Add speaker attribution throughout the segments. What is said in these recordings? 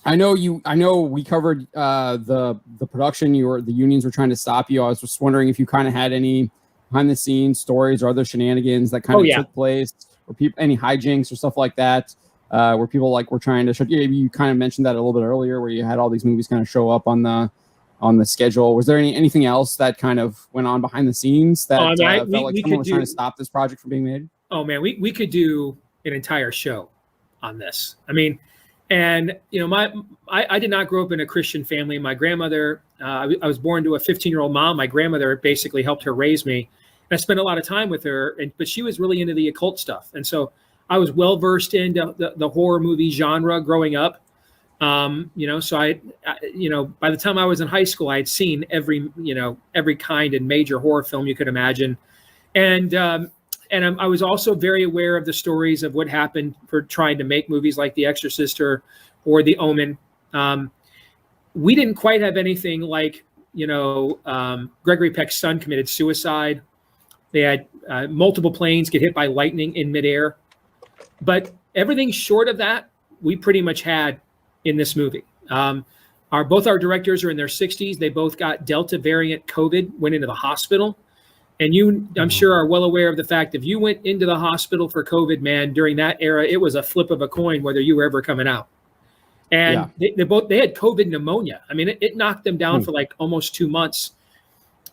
Speaker 1: I know we covered the production. The unions were trying to stop you. I was just wondering if you kind of had any behind the scenes stories or other shenanigans that kind of took place, or any hijinks or stuff like that, where people like were trying to show. You kind of mentioned that a little bit earlier, where you had all these movies kind of show up on the schedule. Was there anything else that kind of went on behind the scenes that felt like someone was trying to stop this project from being made?
Speaker 2: Oh man, we could do an entire show on this. I mean, and you know, I did not grow up in a Christian family. My grandmother, I was born to a 15-year-old mom. My grandmother basically helped her raise me. And I spent a lot of time with her, but she was really into the occult stuff. And so I was well versed into the horror movie genre growing up. You know, so I, you know, by the time I was in high school, I had seen every kind and major horror film you could imagine. And I was also very aware of the stories of what happened for trying to make movies like The Exorcist or The Omen. We didn't quite have anything like, you know, Gregory Peck's son committed suicide. They had multiple planes get hit by lightning in midair. But everything short of that, we pretty much had in this movie. Both our directors are in their 60s. They both got Delta variant COVID, went into the hospital. And you, I'm sure, are well aware of the fact if you went into the hospital for COVID, man, during that era, it was a flip of a coin whether you were ever coming out. And they had COVID pneumonia. I mean, it knocked them down for like almost 2 months.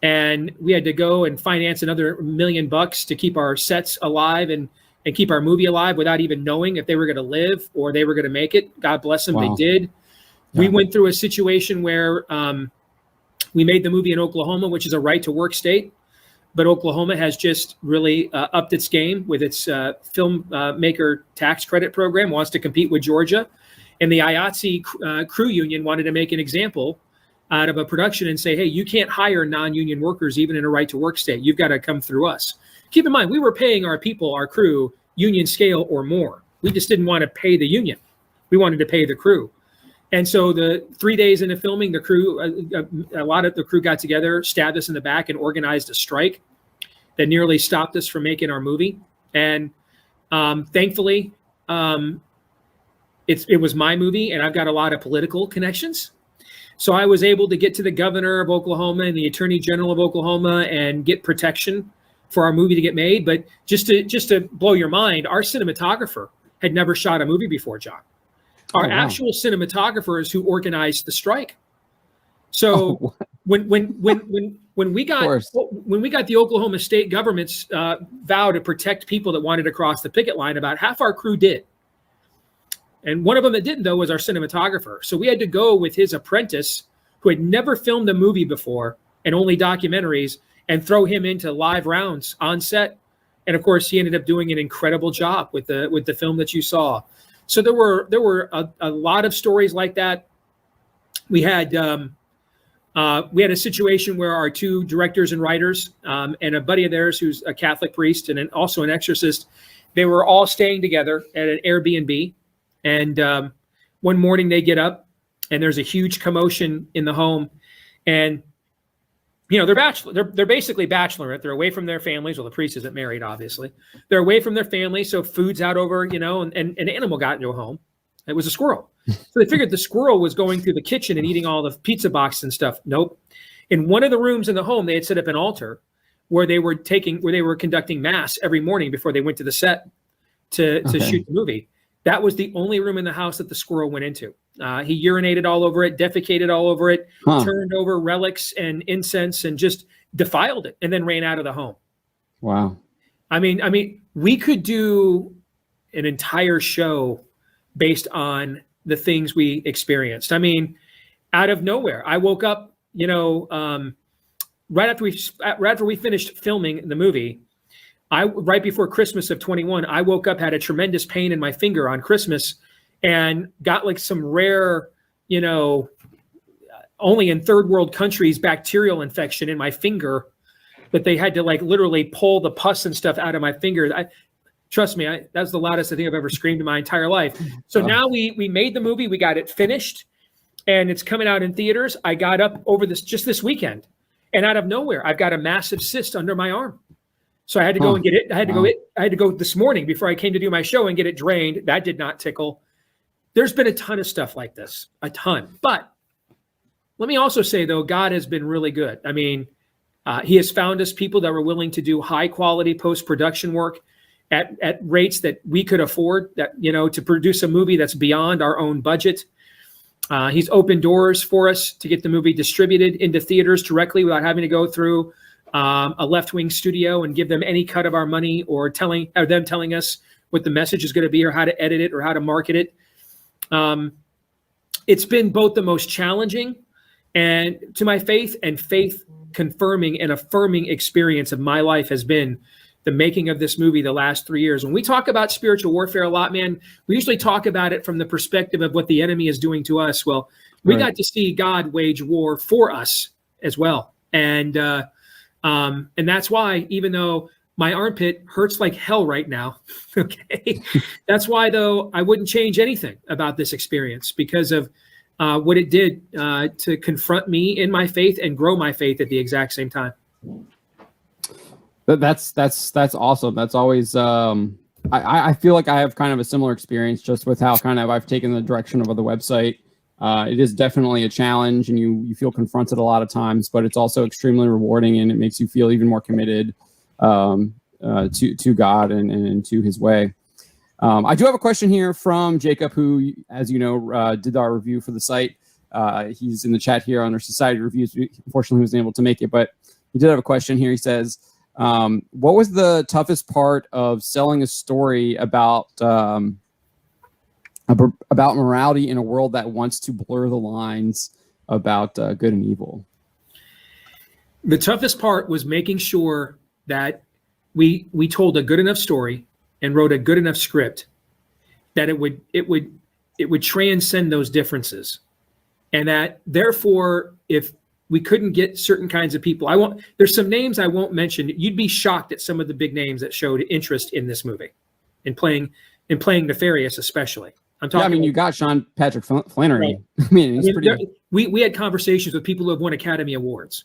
Speaker 2: And we had to go and finance another $1 million to keep our sets alive and keep our movie alive without even knowing if they were going to live or they were going to make it. God bless them, they did. Yeah. We went through a situation where we made the movie in Oklahoma, which is a right-to-work state. But Oklahoma has just really upped its game with its filmmaker tax credit program, wants to compete with Georgia. And the IATSE crew union wanted to make an example out of a production and say, hey, you can't hire non-union workers even in a right-to-work state. You've got to come through us. Keep in mind, we were paying our people, our crew, union scale or more. We just didn't want to pay the union. We wanted to pay the crew. And so the 3 days into filming, the crew, a lot of the crew got together, stabbed us in the back, and organized a strike that nearly stopped us from making our movie. And thankfully, it was my movie, and I've got a lot of political connections. So I was able to get to the governor of Oklahoma and the attorney general of Oklahoma and get protection for our movie to get made. But just to blow your mind, our cinematographer had never shot a movie before, John. Our actual cinematographer is who organized the strike. So when we got the Oklahoma state government's vow to protect people that wanted to cross the picket line, about half our crew did. And one of them that didn't, though, was our cinematographer. So we had to go with his apprentice, who had never filmed a movie before and only documentaries, and throw him into live rounds on set. And of course, he ended up doing an incredible job with the film that you saw. So there were a lot of stories like that. We had a situation where our two directors and writers and a buddy of theirs who's a Catholic priest and also an exorcist, they were all staying together at an Airbnb. And one morning they get up and there's a huge commotion in the home. And, you know, they're basically bachelorette. They're away from their families. Well, the priest isn't married, obviously. They're away from their family. So food's out over, you know, and an animal got into a home. It was a squirrel. So they figured the squirrel was going through the kitchen and eating all the pizza boxes and stuff. Nope. In one of the rooms in the home, they had set up an altar where they were conducting mass every morning before they went to the set to shoot the movie. That was the only room in the house that the squirrel went into. He urinated all over it, defecated all over it, turned over relics and incense and just defiled it and then ran out of the home.
Speaker 1: Wow.
Speaker 2: I mean, we could do an entire show based on the things we experienced. I mean, out of nowhere, I woke up, you know, right after we finished filming the movie, right before Christmas of 21, I woke up, had a tremendous pain in my finger on Christmas and got like some rare, you know, only in third world countries, bacterial infection in my finger that they had to like literally pull the pus and stuff out of my finger. Trust me, that's the loudest I think I've ever screamed in my entire life. So now we made the movie, we got it finished and it's coming out in theaters. I got up over this weekend and out of nowhere, I've got a massive cyst under my arm. So I had to go and get it. I had to go this morning before I came to do my show and get it drained. That did not tickle. there's been a ton of stuff like this, a ton. But let me also say, though, God has been really good. I mean, he has found us people that were willing to do high quality post-production work at rates that we could afford, that, you know, to produce a movie that's beyond our own budget. He's opened doors for us to get the movie distributed into theaters directly without having to go through a left-wing studio and give them any cut of our money, or them telling us what the message is going to be, or how to edit it, or how to market it. It's been both the most challenging and to my faith, and faith confirming and affirming experience of my life has been the making of this movie the last 3 years. When we talk about spiritual warfare a lot, man, we usually talk about it from the perspective of what the enemy is doing to us. Well, we got to see God wage war for us as well. And that's why, even though my armpit hurts like hell right now, okay, that's why, though, I wouldn't change anything about this experience, because of what it did to confront me in my faith and grow my faith at the exact same time.
Speaker 1: That's awesome. That's always I feel like I have kind of a similar experience, just with how kind of I've taken the direction of the website. It is definitely a challenge, and you feel confronted a lot of times, but it's also extremely rewarding, and it makes you feel even more committed to God and to His way. I do have a question here from Jacob, who, as you know, did our review for the site. He's in the chat here on our society reviews. Unfortunately, he wasn't able to make it, but he did have a question here. He says, what was the toughest part of selling a story about morality in a world that wants to blur the lines about good and evil?
Speaker 2: The toughest part was making sure that we told a good enough story and wrote a good enough script that it would transcend those differences, and that therefore, if we couldn't get certain kinds of people, there's some names I won't mention. You'd be shocked at some of the big names that showed interest in this movie, in playing Nefarious, especially. I'm talking.
Speaker 1: Yeah, I mean, you got Sean Patrick Flannery. Right. I mean,
Speaker 2: we had conversations with people who have won Academy Awards,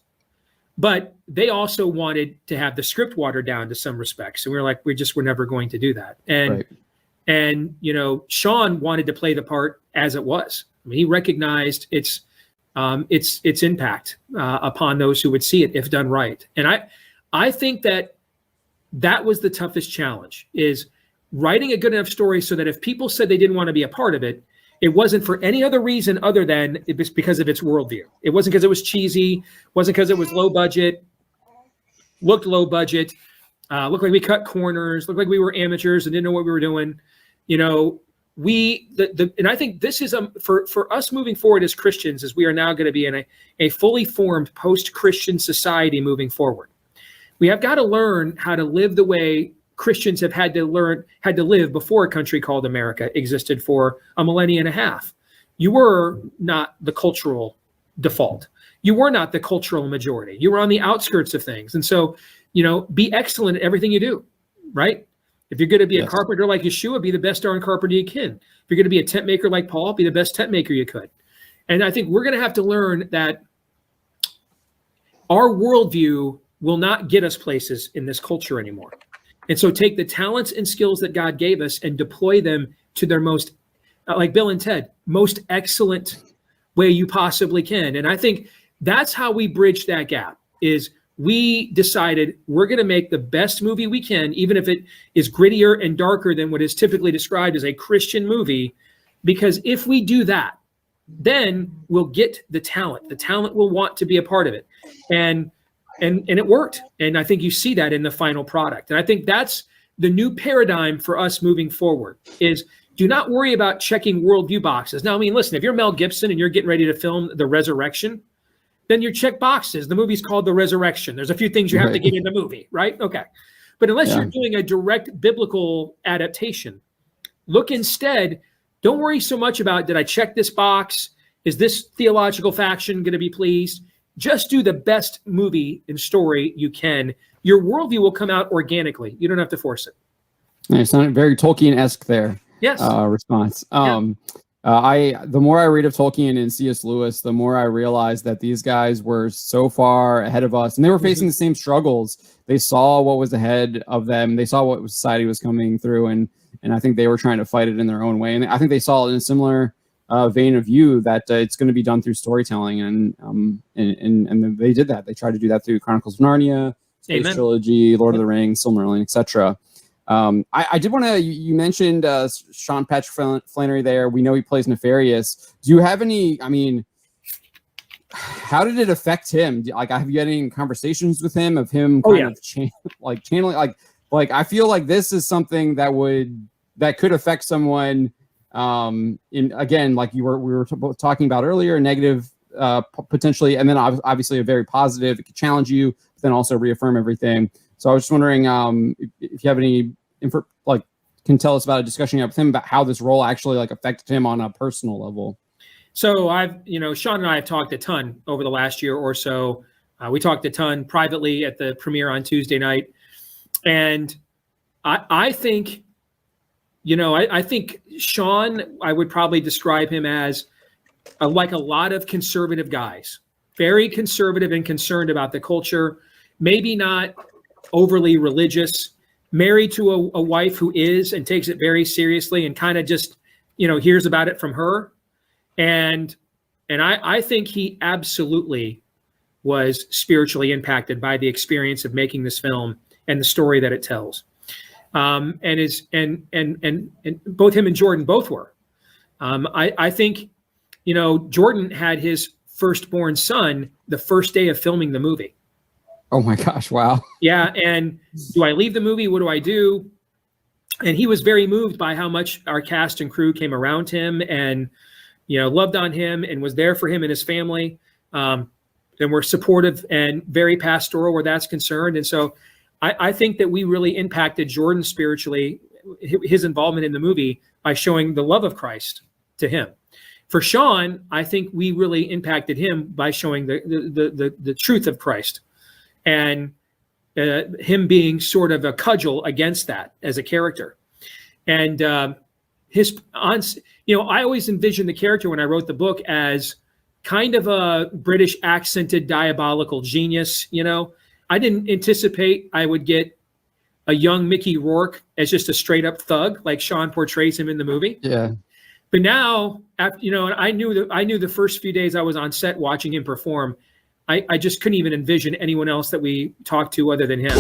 Speaker 2: but they also wanted to have the script watered down to some respects, and we were like, we're never going to do that. And you know, Sean wanted to play the part as it was. I mean, he recognized its impact upon those who would see it if done right. And I think that was the toughest challenge, is writing a good enough story so that if people said they didn't want to be a part of it, it wasn't for any other reason other than it was because of its worldview. It wasn't because it was cheesy, wasn't because it was low budget, looked low budget, looked like we cut corners, looked like we were amateurs and didn't know what we were doing. You know, and I think this is for us moving forward as Christians, as we are now going to be in a fully formed post-Christian society moving forward. We have got to learn how to live the way Christians have had to live before a country called America existed for a millennia and a half. You were not the cultural default. You were not the cultural majority. You were on the outskirts of things. And so, you know, be excellent at everything you do, right? If you're going to be a carpenter like Yeshua, be the best darn carpenter you can. If you're going to be a tent maker like Paul, be the best tent maker you could. And I think we're going to have to learn that our worldview will not get us places in this culture anymore. And so take the talents and skills that God gave us and deploy them to their most, like Bill and Ted, most excellent way you possibly can. And I think that's how we bridge that gap, is we decided we're going to make the best movie we can, even if it is grittier and darker than what is typically described as a Christian movie, because if we do that, then we'll get the talent. The talent will want to be a part of it. And it worked. And I think you see that in the final product. And I think that's the new paradigm for us moving forward, is do not worry about checking worldview boxes. Now, I mean, listen, if you're Mel Gibson and you're getting ready to film The Resurrection, then you check boxes. The movie's called The Resurrection. There's a few things you have to get in the movie, right? Okay. But unless you're doing a direct biblical adaptation, look instead, don't worry so much about, did I check this box? Is this theological faction going to be pleased? Just do the best movie and story you can. Your worldview will come out organically. You don't have to force it.
Speaker 1: It's not very Tolkien-esque there.
Speaker 2: Yes.
Speaker 1: Response. The more I read of Tolkien and C.S. Lewis, the more I realize that these guys were so far ahead of us, and they were facing the same struggles. They saw what was ahead of them. They saw what society was coming through, and and I think they were trying to fight it in their own way. And I think they saw it in a similar vein of you, that it's going to be done through storytelling, and they did that. They tried to do that through Chronicles of Narnia, Space Trilogy, Lord of the Rings, Silmarillion, etc. I did want to. You mentioned Sean Patrick Flannery there. We know he plays Nefarious. Do you have any? I mean, how did it affect him? Like, have you had any conversations with him of him kind of channeling? Like I feel like this is something that could affect someone. In again, like we were talking about earlier, negative potentially, and then obviously a very positive. It could challenge you, but then also reaffirm everything. So I was just wondering if you have any can tell us about a discussion you had with him about how this role actually affected him on a personal level.
Speaker 2: So Sean and I have talked a ton over the last year or so. We talked a ton privately at the premiere on Tuesday night, and I think. I think Sean, I would probably describe him as like a lot of conservative guys, very conservative and concerned about the culture, maybe not overly religious, married to a wife who is and takes it very seriously and kind of just, hears about it from her. And I think he absolutely was spiritually impacted by the experience of making this film and the story that it tells. And both him and Jordan both were. I think, Jordan had his firstborn son the first day of filming the movie.
Speaker 1: Oh my gosh! Wow.
Speaker 2: Yeah, and do I leave the movie? What do I do? And he was very moved by how much our cast and crew came around him and, loved on him and was there for him and his family. And were supportive and very pastoral where that's concerned. And so I think that we really impacted Jordan spiritually, his involvement in the movie, by showing the love of Christ to him. For Sean, I think we really impacted him by showing the truth of Christ, and him being sort of a cudgel against that as a character. And I always envisioned the character when I wrote the book as kind of a British accented diabolical genius, I didn't anticipate I would get a young Mickey Rourke as just a straight up thug like Sean portrays him in the movie.
Speaker 1: Yeah.
Speaker 2: But now, and I knew the first few days I was on set watching him perform, I just couldn't even envision anyone else that we talked to other than him.